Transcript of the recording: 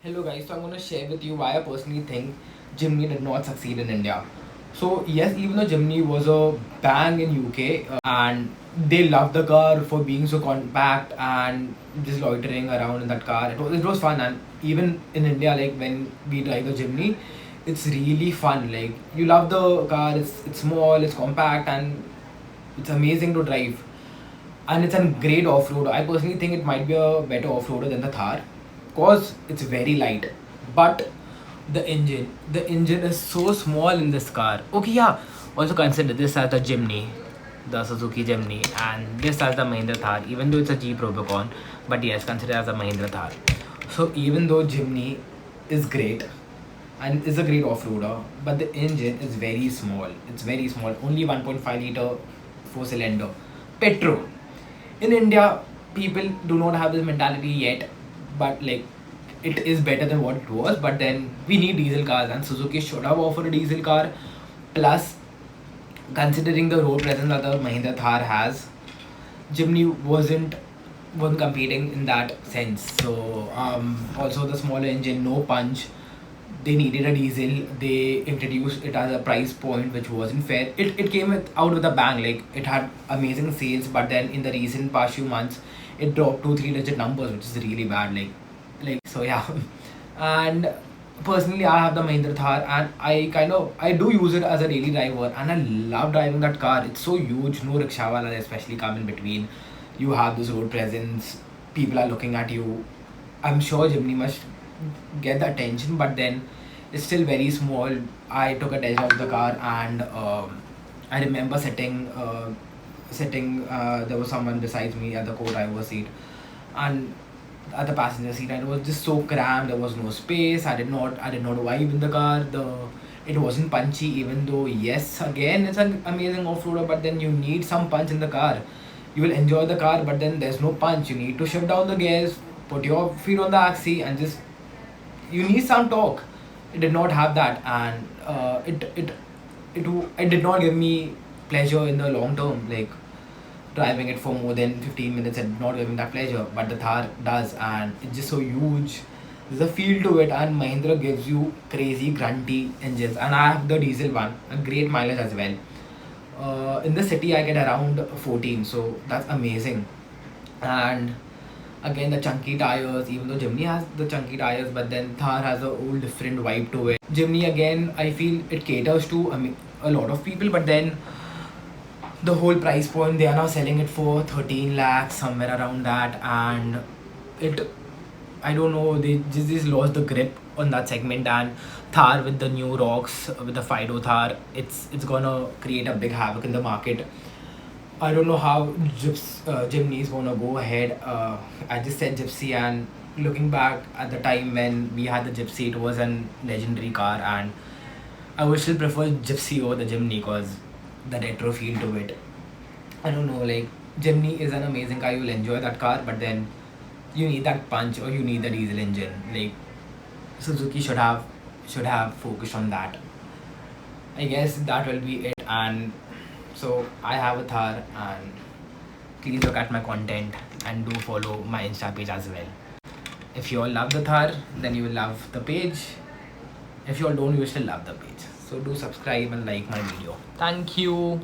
Hello guys, so I'm going to share with you why I personally think Jimny did not succeed in India. So yes, even though Jimny was a bang in UK and they loved the car for being so compact and just loitering around in that car, it was fun. And even in India, like when we drive the Jimny, it's really fun. Like you love the car, it's small, it's compact, and it's amazing to drive. And it's a great off-road. I personally think it might be a better off-roader than the Thar because it's very light. But the engine is so small in this car. Okay, yeah. Also consider this as the Jimny, the Suzuki Jimny, and this as the Mahindra Thar. Even though it's a Jeep Rubicon, but yes, consider as a Mahindra Thar. So even though Jimny is great and is a great off-roader, but the engine is very small. It's very small. Only 1.5 liter four-cylinder petrol. In India, people do not have this mentality yet, but like it is better than what it was. But then we need diesel cars, and Suzuki should have offered a diesel car. Plus, considering the road presence that the Mahindra Thar has, Jimny wasn't competing in that sense. So also the smaller engine, no punch. They needed a diesel. They introduced it as a price point which wasn't fair. It came out with a bang. Like it had amazing sales, but then in the recent past few months, it dropped to three-digit numbers, which is really bad. Like so yeah. And personally, I have the Mahindra Thar, and I do use it as a daily driver, and I love driving that car. It's so huge. No rickshaw wala especially come in between. You have this road presence. People are looking at you. I'm sure Jimny must get the attention, but then it's still very small. I took a test of the car, and I remember sitting. There was someone besides me at the co-driver seat, and at the passenger seat, and it was just so cramped. There was no space. I did not vibe in the car. It wasn't punchy, even though yes, again it's an amazing off-roader, but then you need some punch in the car. You will enjoy the car, but then there's no punch. You need to shift down the gears, put your feet on the axle, and just you need some torque. It did not have that, and it did not give me pleasure in the long term. Like driving it for more than 15 minutes, it did not give me that pleasure. But the Thar does, and it's just so huge. There's a feel to it, and Mahindra gives you crazy grunty engines, and I have the diesel one, a great mileage as well. In the city, I get around 14, so that's amazing. And again, the chunky tires, even though Jimny has the chunky tires, but then Thar has a whole different vibe to it. Jimny, again, I feel it caters to, I mean, a lot of people, but then the whole price point, they are now selling it for 13 lakhs, somewhere around that. And it, I don't know, they just lost the grip on that segment. And Thar with the new rocks, with the Fido Thar, it's gonna create a big havoc in the market. I don't know how Jimny is gonna go ahead. I just said Gypsy, and looking back at the time when we had the Gypsy, it was an legendary car, and I would still prefer Gypsy over the Jimny because the retro feel to it. I don't know, like Jimny is an amazing car. You'll enjoy that car, but then you need that punch, or you need the diesel engine. Like Suzuki should have focused on that. I guess that will be it. And so I have a Thar, and please look at my content and do follow my Insta page as well. If you all love the Thar, then you will love the page. If you all don't, you will still love the page. So do subscribe and like my video. Thank you.